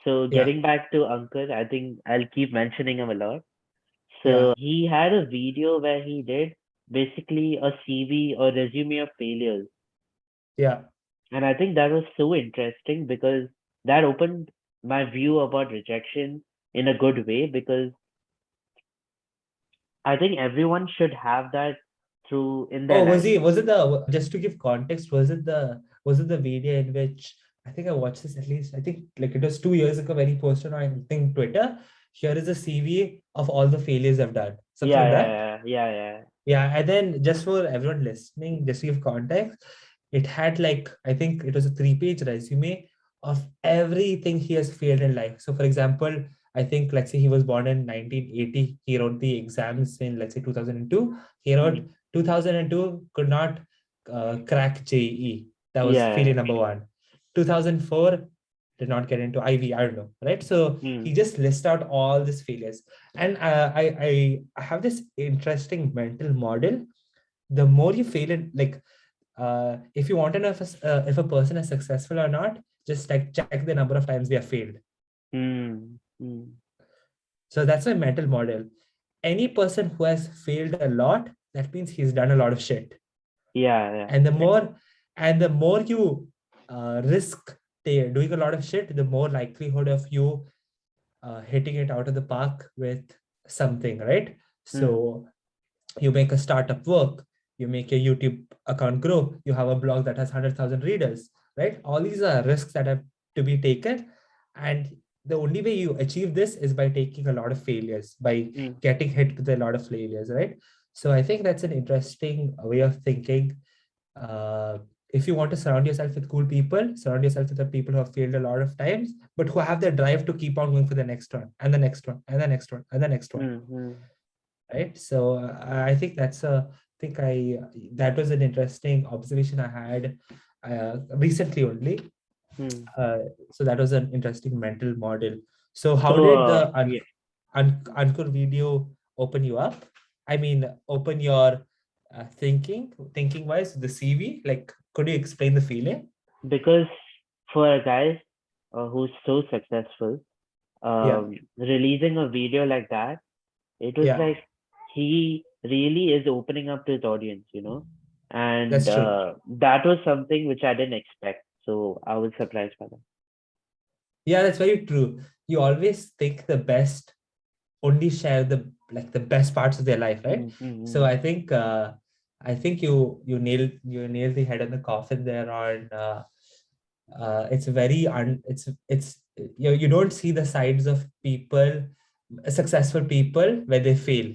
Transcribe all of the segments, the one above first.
So Yeah, getting back to Ankur, I think I'll keep mentioning him a lot. yeah, So he had a video where he did basically a CV or resume of failures. yeah. And I think that was so interesting because that opened my view about rejection in a good way, because I think everyone should have that through in their Oh, life. was it the, just to give context, was it the video in which I think I watched this at least, I think like it was 2 years ago when he posted on, I think, Twitter. Here is a CV of all the failures I've done. Something Yeah, like that. yeah, yeah, yeah, Yeah, and then just for everyone listening, just to give context, it had like, I think it was a 3-page resume of everything he has failed in life. So, for example, I think, let's say he was born in 1980, he wrote the exams in, let's say, 2002. He yeah. wrote 2002 could not crack JEE. That was Yeah. failure number one. 2004 did not get into Ivy. I don't know, right? So he Mm, just lists out all these failures, and I have this interesting mental model. The more you fail it, like if you want to know if a person is successful or not, just like check the number of times they have failed. mm, mm. So that's my mental model. Any person who has failed a lot, that means he's done a lot of shit. Yeah, yeah. And the more you risk doing a lot of shit, the more likelihood of you hitting it out of the park with something, right? Mm, So you make a startup work, you make a YouTube account grow, you have a blog that has 100,000 readers, right? All these are risks that have to be taken. And the only way you achieve this is by taking a lot of failures, by mm. getting hit with a lot of failures, right? So I think that's an interesting way of thinking. Uh, if you want to surround yourself with cool people, surround yourself with the people who have failed a lot of times, but who have the drive to keep on going for the next one and the next one and the next one and the next one, Mm-hmm. right? So I think think I that was an interesting observation I had recently only. Mm. uh, so that was an interesting mental model. So how So, did the yeah, Ankur video open you up? I mean, open your thinking wise, the CV. Like, could you explain the feeling? because for a guy who's so successful, Yeah, releasing a video like that, it was yeah, like he really is opening up to his audience, you know, and that's true. that was something which I didn't expect. So I was surprised by that. Yeah, that's very true. You always think the best only share the best parts of their life, right? So Mm-hmm. I think you nailed the head on the coffin there on it's very it's you don't see the sides of people, successful people, where they fail,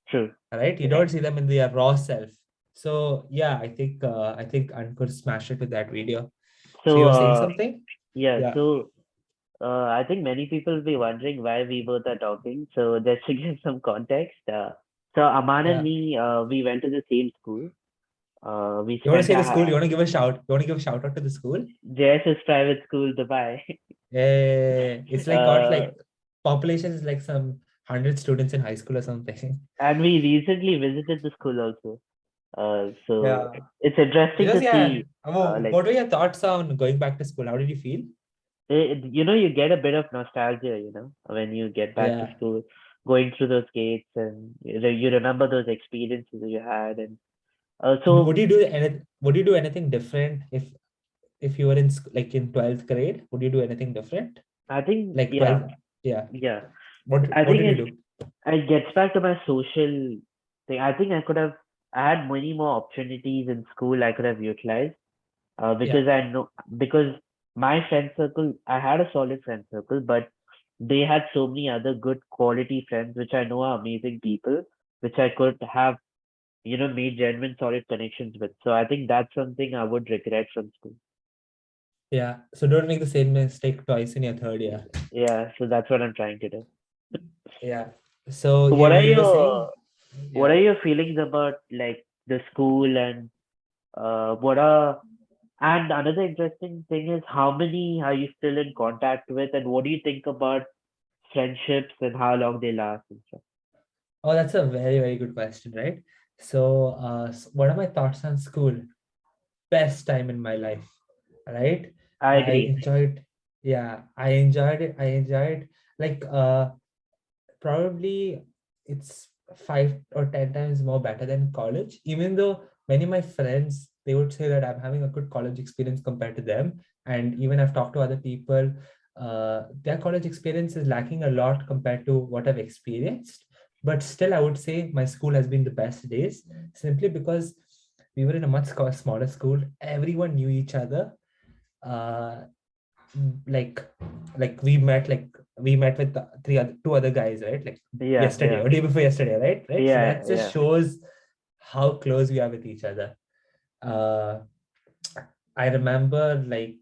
True. right? You Yeah. don't see them in their raw self. So yeah, I think Ankur smashed it with that video. So So, you were saying something? yeah. Yeah, So I think many people will be wondering why we both are talking. So just to give some context, so Aman and yeah. me, we went to the same school. We You want to spent say the our school? You want to give a shout? You want to give a shout out to the school? JSS Private School, Dubai. It's like got uh, like population is like some 100 students in high school or something. and we recently visited the school also. So Yeah. it's interesting Because to yeah, see, like, what were your thoughts on going back to school? How did you feel? you know, you get a bit of nostalgia, you know, when you get back to Yeah. school, going through those gates, and you remember those experiences that you had. And And so would you do anything different if you were in like in 12th grade? Would you do anything different? I think, Like yeah, 12th? Yeah. yeah. I What think did you do? it gets back to my social thing. I think I had many more opportunities in school I could have utilized. Yeah. Because I know, because my friend circle, I had a solid friend circle, but they had so many other good quality friends, which I know are amazing people, which I could have, you know, made genuine solid connections with. So I think that's something I would regret from school. Yeah. So don't make the same mistake twice in your third year. Yeah, so that's what I'm trying to do. Yeah. So So you were saying, what yeah. are your feelings about like the school, and what are and another interesting thing is how many are you still in contact with, and what do you think about friendships and how long they last and stuff? Oh, that's a very, very good question, right? So, what are my thoughts on school? Best time in my life, right? I I agree. enjoyed. Yeah, I enjoyed it. I enjoyed like probably it's 5 or 10 times more better than college. Even though many of my friends they would say that I'm having a good college experience compared to them, and even I've talked to other people, their college experience is lacking a lot compared to what I've experienced. But still, I would say my school has been the best days simply because we were in a much smaller school. Everyone knew each other. Uh, like we met with the two other guys, right? Like Yeah, yesterday yeah, or day before yesterday, right? So yeah, that just yeah. shows how close we are with each other. uh I remember like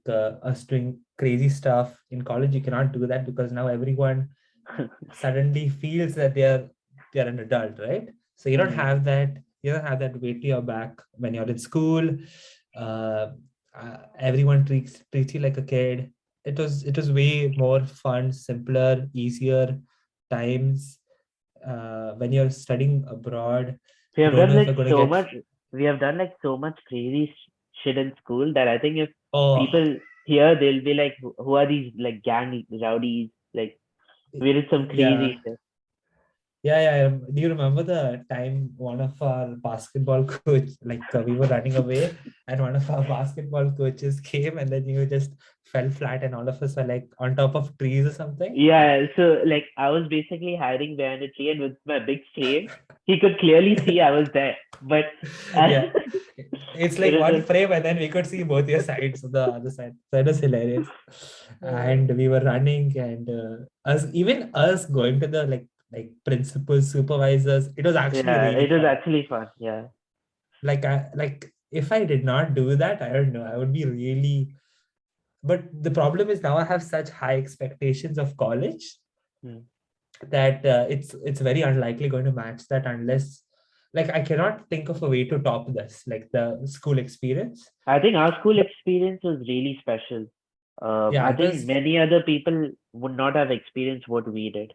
us doing crazy stuff in college. You cannot do that because now everyone suddenly feels that they're an adult, right? So Hmm. you don't have that weight to your back when you're in school. uh, Everyone treats you like a kid. It was way more fun, simpler, easier times. When you're studying abroad, We you have don't done know if like you're going to so get. much. We have done like so much crazy shit in school that I think if Oh, people hear, they'll be like, "Who are these like gang rowdies?" Like we did some yeah. crazy shit. Yeah. Do you remember the time one of our basketball coach, like we were running away, and one of our basketball coaches came, and then you just fell flat, and all of us were like on top of trees or something? Yeah, so like I was basically hiding behind a tree, and with my big frame, he could clearly see I was there. But Yeah. It's it like was one just frame, and then we could see both your sides of the other side. So it was hilarious. uh, And we were running, and us going to the like principals, supervisors, it was actually yeah, really it was fun. actually fun. Yeah. Like if I did not do that, I don't know, I would be really. But the problem is now I have such high expectations of college Hmm. that it's very unlikely going to match that unless, like, I cannot think of a way to top this, like the school experience. I think our school experience was really special. Yeah, I it think was. many other people would not have experienced what we did.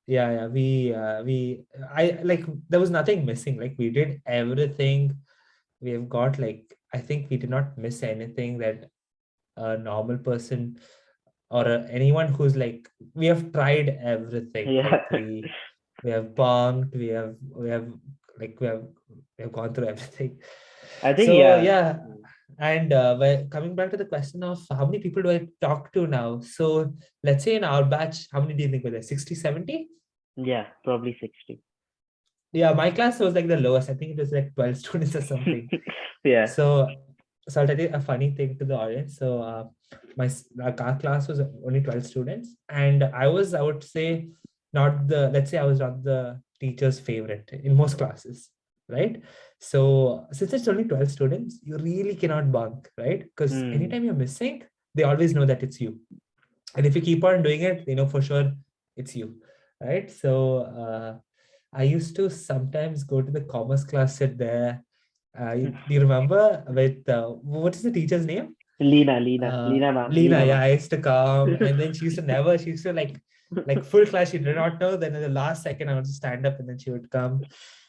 Yeah, we I like there was nothing missing. Like we did everything. We have got, like, I think we did not miss anything that a normal person or anyone who's like, we have tried everything. Yeah. Like we have bunked, like we have gone through everything. I think So yeah. yeah. And we're coming back to the question of how many people do I talk to now. So let's say in our batch, how many do you think were there? 60, 70? Yeah, probably 60. Yeah, my class was like the lowest. I think it was like 12 students or something. Yeah. So I'll tell you a funny thing to the audience. So like our class was only 12 students, and I would say, not the let's say I was not the teacher's favorite in most classes, right? So since it's only 12 students, you really cannot bunk, right? Because Hmm. anytime you're missing, they always know that it's you. And if you keep on doing it, they know for sure it's you, right? So I used to sometimes go to the commerce class, sit there. Do you remember with what is the teacher's name? Lena ma'am, Lena. Lena Yeah, ma'am. I used to come, and then she used to like full class. She did not know. Then in the last second, I would just stand up, and then she would come.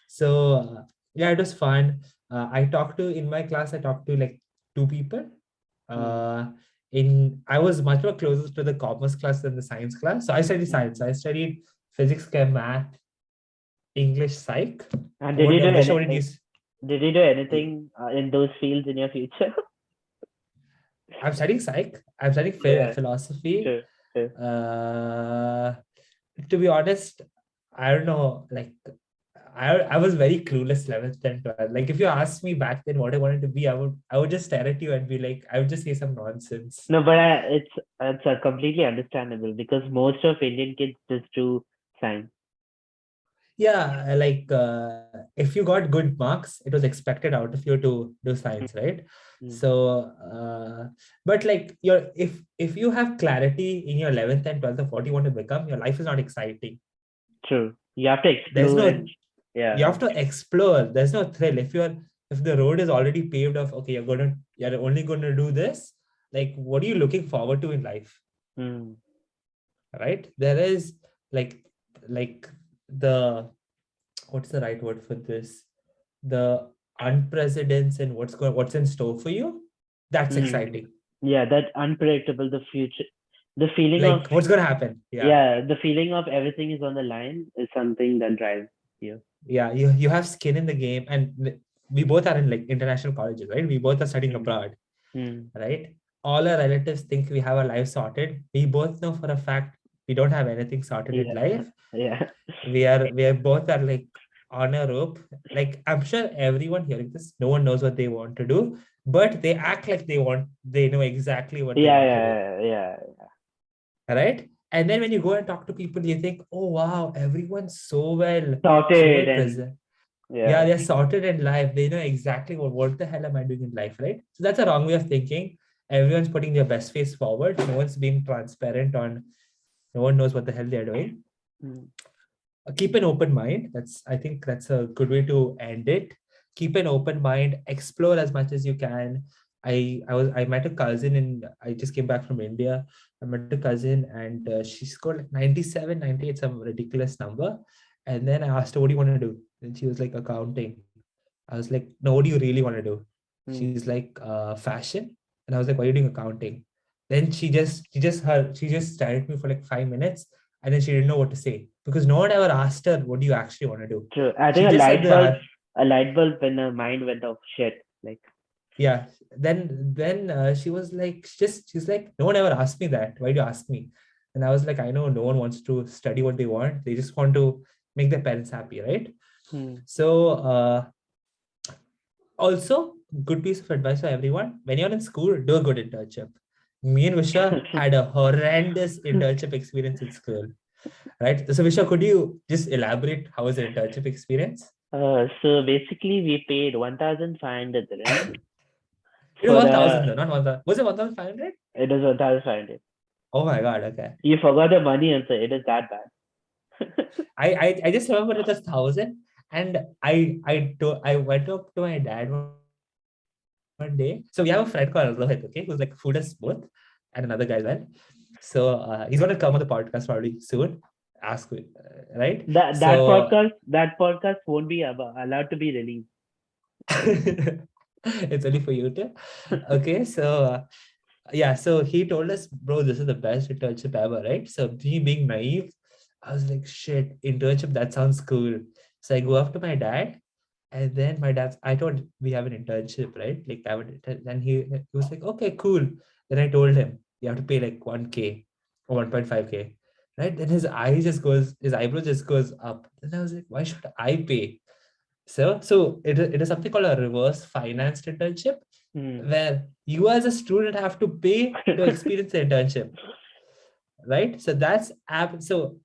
So yeah, it was fun. In my class, I talked to like two people. Hmm. Uh, in I was much more closer to the commerce class than the science class. So I studied science. Hmm. I studied physics, chem, math, English, psych. And What, Visha, what did you? did you do anything in those fields in your future? I'm studying psych. I'm studying Yeah, philosophy. sure, sure. Uh, to be honest, I don't know. Like, I was very clueless 11th and 12th. Like, if you asked me back then what I wanted to be, I would just stare at you and be like, I would just say some nonsense. No, but it's completely understandable because most of Indian kids just do science. Yeah, like if you got good marks, it was expected out of you to do science, right? Hmm. So, but like if you have clarity in your 11th and 12th of what you want to become, your life is not exciting. True. You have to There's explore and no You yeah, have to explore. There's no thrill. If the road is already paved of, okay, you're only gonna do this, like what are you looking forward to in life? hmm. Right? There is like like the what's the right word for this? The unprecedented and what's in store for you. That's Hmm. exciting. Yeah, that unpredictable the future. The feeling of Like what's gonna happen? Yeah. yeah, the feeling of everything is on the line is something that drives you. Yeah, you have skin in the game, and we both are in like international colleges, right? We both are studying Mm. abroad, Mm. right? All our relatives think we have our life sorted. We both know for a fact we don't have anything sorted in Yeah, life. yeah. We are both are like on a rope. Like I'm sure everyone hearing this, no one knows what they want to do, but they act like they know exactly what they Yeah, want to do, yeah, yeah, right? And then when you go and talk to people, you think, oh wow, everyone's so sorted well and present. Yeah, yeah. they're sorted in life. They know exactly what the hell am I doing in life, right? So that's a wrong way of thinking. Everyone's putting their best face forward. No one's being transparent on, no one knows what the hell they're doing. Mm. Keep an open mind. I think that's a good way to end it. Keep an open mind, explore as much as you can. I met a cousin, and I just came back from India. I met a cousin, and she scored like 97, 98, some ridiculous number. And then I asked her, what do you want to do? And she was like, accounting. I was like, no, what do you really want to do? She's Mm. like, fashion. And I was like, why are you doing accounting? Then she just stared at me for like 5 minutes, and then she didn't know what to say because no one ever asked her, what do you actually want to do? True. I She think just said the a light bulb when her mind went off. Shit. Like, yeah. Then she was like, she's like, no one ever asked me that. Why do you ask me? And I was like, I know no one wants to study what they want. They just want to make their parents happy, right? hmm. So also, good piece of advice for everyone. When you're in school, do a good internship. Me and Visha had a horrendous internship experience in school, right? So Visha, could you just elaborate how was the internship experience? So basically, we paid 1,500 dirhams It was for 1,000 though, not 1,000. Was it 1,500? it was 1,500. Oh my God, okay. You forgot the money answer. It is that bad. I just remember it was 1,000, and I went up to my dad one day. So we have a friend called Rohit, okay, who's like food us both, and another guy as well. So he's gonna come on the podcast probably soon. Right? That So that podcast won't be allowed to be released. it's only for you to. Okay, so yeah, so he told us, bro, this is the best internship ever, right? So me being naive, I was like, shit, internship, that sounds cool. So I go up to my dad, and then I told we have an internship, right? Like I would, then he was like, okay, cool. Then I told him you have to pay like 1K or 1.5K, right? Then his eyebrow just goes up. Then I was like, why should I pay? So it is something called a reverse financed internship, Hmm. where you as a student have to pay to experience the internship, right? So that's app. So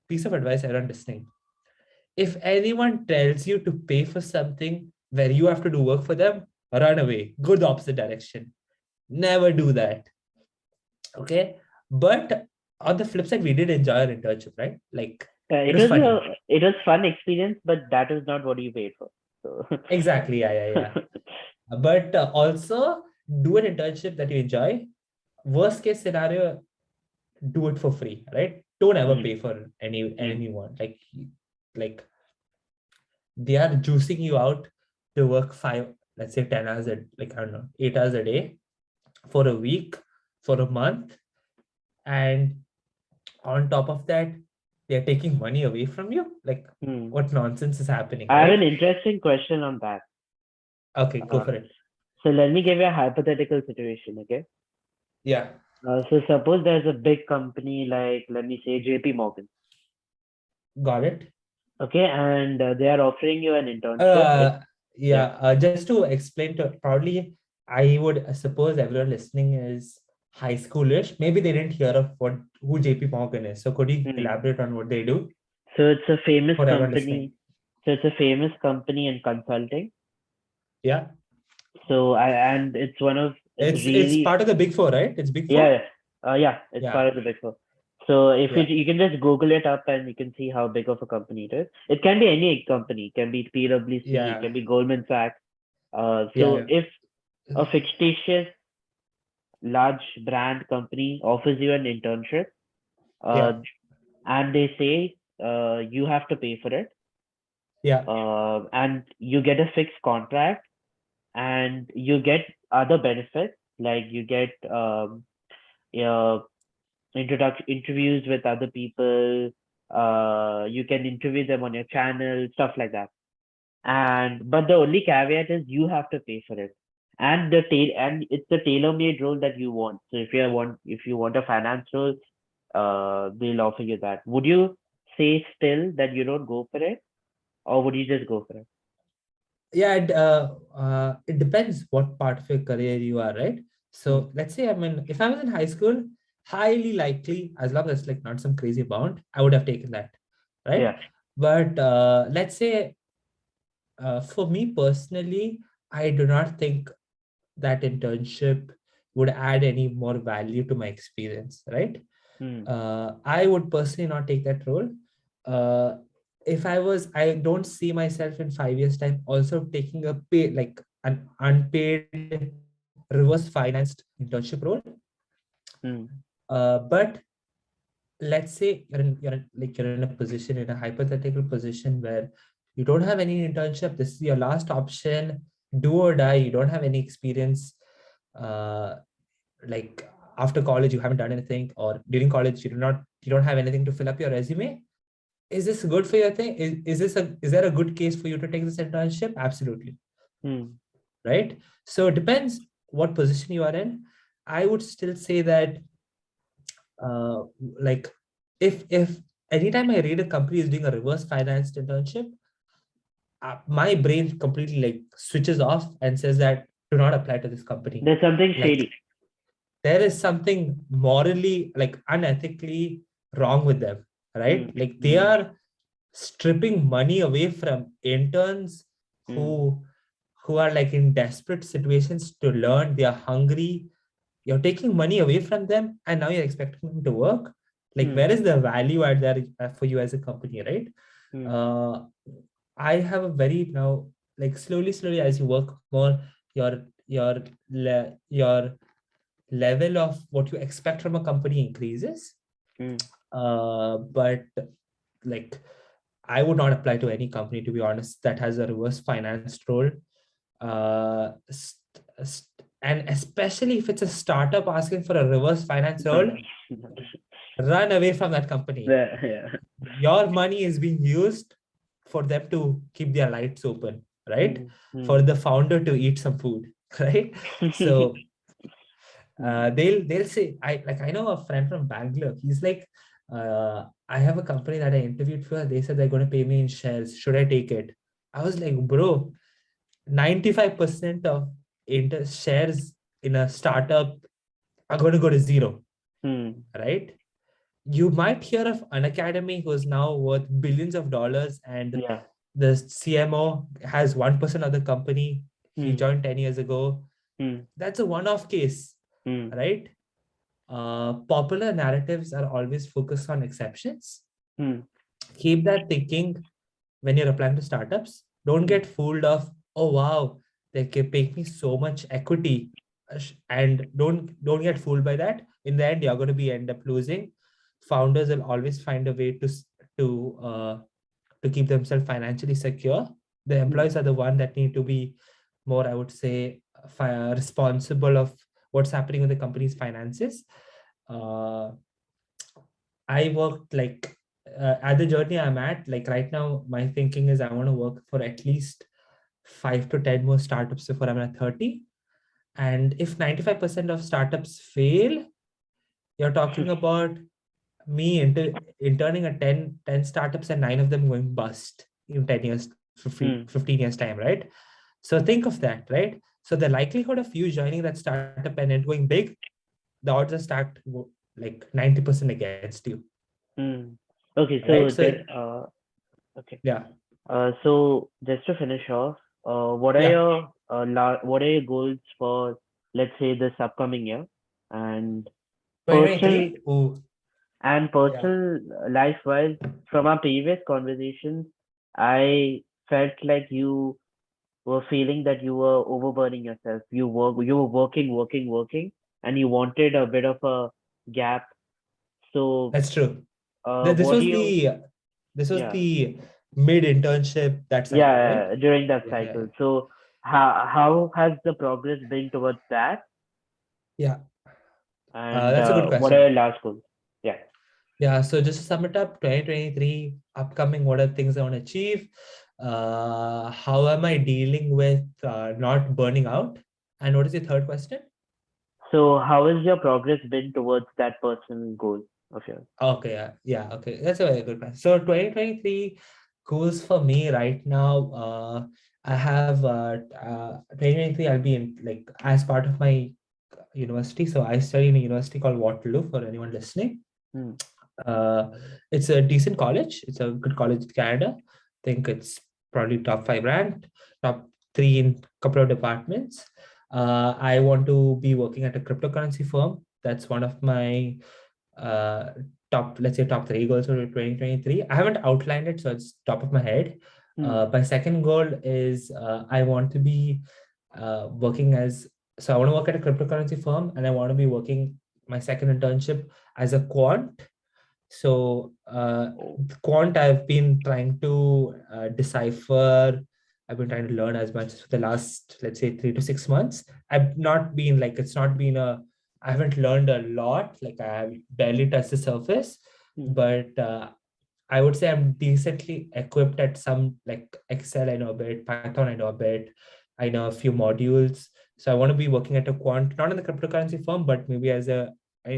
piece of advice, everyone listening: if anyone tells you to pay for something where you have to do work for them, run away. Go the opposite direction. Never do that. Okay. But on the flip side, we did enjoy our internship, right? Like it was funny. It was fun experience, but that is not what you paid for. So Exactly. Yeah. Yeah. Yeah. But also do an internship that you enjoy. Worst case scenario, do it for free, right? Don't ever hmm. pay for Hmm. anyone. Like they are juicing you out to work five, let's say 10 hours like I don't know, 8 hours a day for a week, for a month, and on top of that, they're taking money away from you. Like Hmm. what nonsense is happening, I have an right? interesting question on that. Okay, go Uh, for it. so let me give you a hypothetical situation, okay? Yeah, So suppose there's a big company like, let me say, JP Morgan, got it. okay, and they are offering you an internship. It's Uh, yeah. yeah, just to explain to probably, I would suppose everyone listening is high schoolish. Maybe they didn't hear of what who JP Morgan is. So could you Hmm. elaborate on what they do So it's a famous for everyone company. listening? So it's a famous company in consulting. Yeah, So I and it's it's really part of the Big Four, right? It's Big yeah, Four. yeah. Yeah, it's Yeah, part of the Big Four. So if yeah, you can just Google it up and you can see how big of a company it is. It can be any company. It can be PwC. It can yeah, be Goldman Sachs. So yeah, if a fictitious large brand company offers you an internship, yeah, uh, and they say you have to pay for it, yeah, and you get a fixed contract, and you get other benefits like you get yeah, introduction interviews with other people. You can interview them on your channel, stuff like that. And but the only caveat is you have to pay for it, and and it's the tailor-made role that you want. So if you want a finance role, they'll offer you that. Would you say still that you don't go for it, or would you just go for it? Yeah, it depends what part of your career you are, right? Hmm. So let's say if I was in high school, highly likely, as long as like not some crazy amount, I would have taken that, right? Yeah. But let's say for me personally, I do not think that internship would add any more value to my experience, right? Hmm. I would personally not take that role. Uh, if I don't see myself in 5 years' time also taking a pay like an unpaid reverse financed internship role. Hmm. But let's say you're in a position in a hypothetical position where you don't have any internship. This is your last option. Do or die. You don't have any experience. Uh, like after college, you haven't done anything, or during college, you don't have anything to fill up your resume. Is this good for your thing? Is there a good case for you to take this internship? Absolutely, Hmm. right? So it depends what position you are in. I would still say that uh, like if anytime I read a company is doing a reverse financed internship, my brain completely like switches off and says that do not apply to this company. There's something Like shady. there is something morally like unethically wrong with them, Hmm. right? Like they Hmm. are stripping money away from interns Hmm. who who are like in desperate situations to learn. They are hungry. You're taking money away from them and now you're expecting them to work. Like Hmm. where is the value add there for you as a company, right? Hmm. uh, I have a very now like slowly as you work more, your your level of what you expect from a company increases. Hmm. But like I would not apply to any company, to be honest, that has a reverse financed role. And especially if it's a startup asking for a reverse finance No, role, no, no. run away from that company. Yeah. Your money is being used for them to keep their lights open, right? Hmm. Hmm. For the founder to eat some food, right? So Hmm. they'll say I know a friend from Bangalore. He's like, I have a company that I interviewed for. They said they're going to pay me in shares. Should I take it? I was like, bro, 95% of shares in a startup are going to go to zero, Hmm. right? You might hear of an academy who's now worth billions of dollars, and Yeah. the CMO has 1% of the company. He Hmm. joined 10 years ago. Hmm. That's a one-off case, Hmm. right? Popular narratives are always focused on exceptions. Hmm. Keep that thinking when you're applying to startups. Don't Hmm. get fooled of, oh wow, they can pay me so much equity, and don't get fooled by that. In the end, you're going to be end up losing. Founders will always find a way to uh, to keep themselves financially secure. The Hmm. employees are the one that need to be more, I would say, responsible of what's happening with the company's finances. uh, I worked like at the journey I'm at, like right now, my thinking is I want to work for at least 5 to 10 more startups before I'm at 30. And if 95% of startups fail, you're talking about me interning at 10 startups and 9 of them going bust in 10 years, Hmm. 15 years time, right? So think of that, right? So the likelihood of you joining that startup and it going big, the odds are stacked like 90% against you, Hmm. Okay, right? so So okay. yeah. So just to finish off, Yeah. what are your goals for, let's say, this upcoming year, and personal 2023. Oh, yeah. personal life wise? From our previous conversations, I felt like you were feeling that you were overburning yourself. You were working, and you wanted a bit of a gap. So, That's true. This what do was you? Yeah, the mid internship that cycle, right? yeah, during that Yeah, yeah, cycle. So, how has the progress been towards that? yeah. And That's a good what are question. your last goals? Yeah, so just to sum it up, 2023 upcoming, what are things I want to achieve? How am I dealing with not burning out? And what is the third question? So how has your progress been towards that personal goal of yours? Okay, okay. That's a very good question. So 2023 goals for me right now, I have 2023, I'll be in like as part of my university. So I study in a university called Waterloo for anyone listening. Hmm. Uh, it's a decent college. It's a good college in Canada. I think it's probably top five ranked, top three in a couple of departments. I want to be working at a cryptocurrency firm. That's one of my uh, top, let's say top three goals for 2023. I haven't outlined it, so it's top of my head. Hmm. My second goal is I want to be working as, so I want to work at a cryptocurrency firm, and I want to be working my second internship as a quant. So Oh. quant, I've been trying to decipher. I've been trying to learn as much for the last, let's say, 3 to 6 months. I've not been like, it's not been a, I haven't learned a lot. Like I have barely touched the surface, Hmm. but I would say I'm decently equipped at some, like Excel, I know a bit, Python, I know a bit, I know a few modules. So I want to be working at a quant, not in the cryptocurrency firm, but maybe as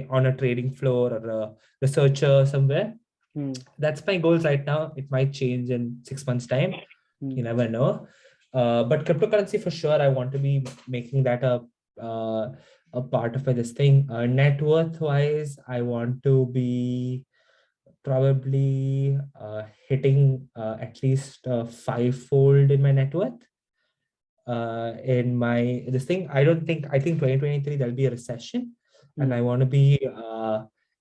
on a trading floor or a researcher somewhere. Hmm. That's my goals right now. It might change in 6 months' time. Hmm. You never know. But cryptocurrency for sure, I want to be making that a part of this thing. Net worth wise, I want to be probably hitting at least fivefold in my net worth. In my this thing, I think 2023 there'll be a recession, and Hmm. I want to be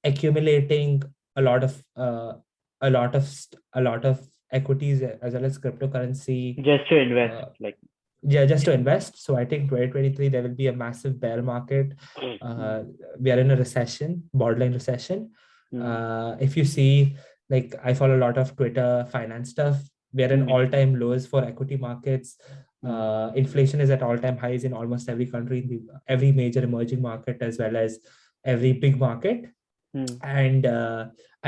accumulating a lot of a lot of equities as well as cryptocurrency. Just to invest, uh, like. yeah, just to invest. So I think 2023 there will be a massive bear market. Hmm. uh, we are in a recession, borderline recession. Hmm. If you see, like I follow a lot of Twitter finance stuff. We are in Hmm. all-time lows for equity markets. Hmm. Inflation is at all-time highs in almost every country, in every major emerging market as well as every big market. Hmm. And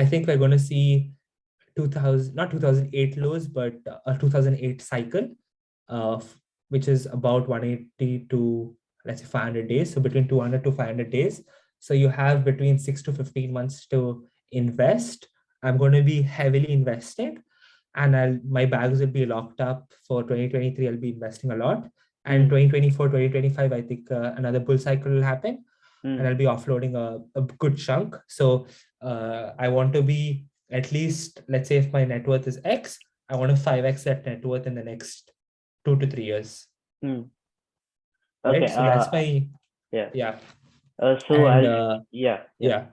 I think we're going to see 2000, not 2008 lows, but a 2008 cycle, uh, which is about 180 to, let's say, 500 days. So between 200 to 500 days. So you have between 6 to 15 months to invest. I'm going to be heavily invested, and my bags will be locked up for 2023. I'll be investing a lot. And Hmm. 2024, 2025, I think another bull cycle will happen, and Hmm. I'll be offloading a good chunk. So I want to be at least, let's say if my net worth is X, I want to 5X that net worth in the next 2 to 3 years. Hmm. Okay. Right. So that's my, Yeah. yeah. So And I'll. Yeah. Yeah.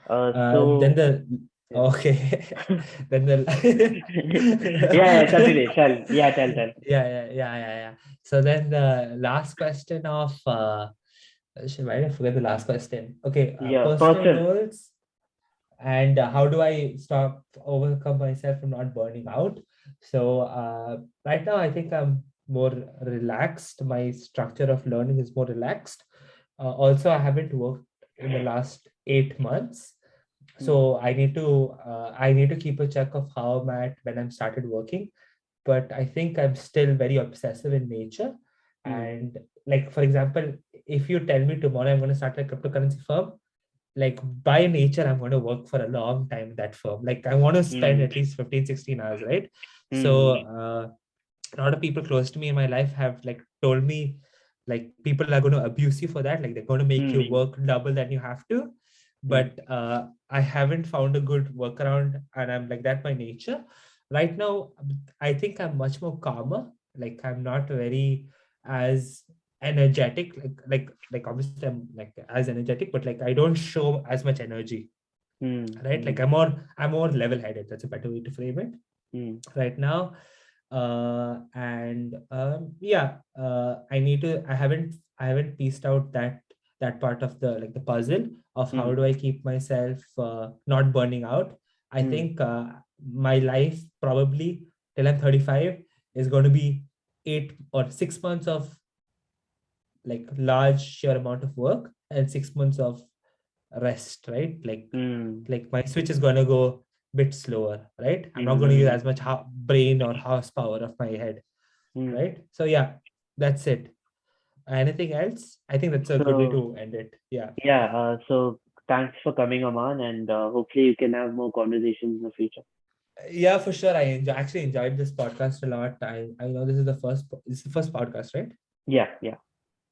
yeah. Then So. the, Yeah. okay. Then the, Yeah. Yeah. Continue. Tell. Yeah. Tell. Tell. yeah. So then the last question of, why did I forget the last question? Okay. Yeah. Personal Person. goals. And how do I stop overcome myself from not burning out? So right now I think I'm more relaxed. My structure of learning is more relaxed. Also, I haven't worked in the last 8 months, Hmm. so I need to keep a check of how I'm at when I'm started working. But I think I'm still very obsessive in nature. Hmm. And like, for example, if you tell me tomorrow I'm going to start a cryptocurrency firm, like by nature I'm going to work for a long time in that firm. Like I want to spend Hmm. at least 15, 16 hours, right? So Hmm. a lot of people close to me in my life have like told me, like people are going to abuse you for that, like they're going to make you Hmm. work double than you have to. Hmm. But I haven't found a good workaround, and I'm like that by nature. Right now I think I'm much more calmer. Like I'm not very as energetic, like obviously I'm like as energetic, but like I don't show as much energy, Hmm. right? Like Hmm. I'm more level headed. That's a better way to frame it Hmm. right now. And yeah, I haven't pieced out that part of the, like the puzzle of how Hmm. do I keep myself not burning out. I Hmm. think my life probably till I'm 35 is going to be 8 or 6 months of like large sheer amount of work, and 6 months of rest, right? Mm. Like my switch is gonna go bit slower, right? I'm not going to use as Mm. much brain or horsepower of my head, Mm. right? So yeah, that's it. Anything else? I think that's a good way So to end it. Yeah. yeah, so thanks for coming, Aman, and hopefully you can have more conversations in the future. Yeah, for sure. Actually enjoyed this podcast a lot. I know this is the first podcast, right? Yeah, yeah.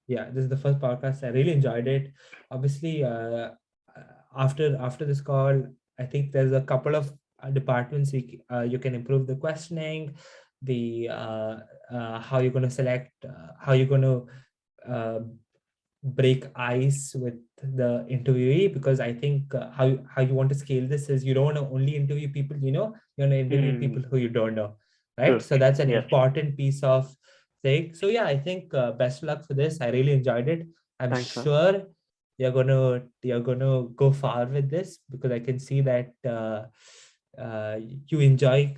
Yeah, this is the first podcast. I really enjoyed it. Obviously, after this call, I think there's a couple of departments you can improve the questioning, the how you're going to select, how you're going to uh, break ice with the interviewee, because I think how you want to scale this is you don't want to only interview people you know, you want to interview people Mm. who you don't know, right? True. So that's an Yeah. important piece of thing. So yeah, I think best of luck for this. I really enjoyed it. I'm Thanks, man. sure you're gonna go far with this, because I can see that you enjoy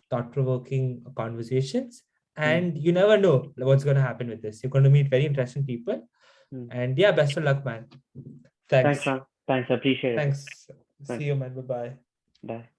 thought-provoking conversations, Mm. and you never know what's going to happen with this. You're going to meet very interesting people. Mm. And yeah, best of luck, man. Thanks, Thanks. man. Thanks. I appreciate it. Thanks. See Thanks. you, man. Bye bye. Bye.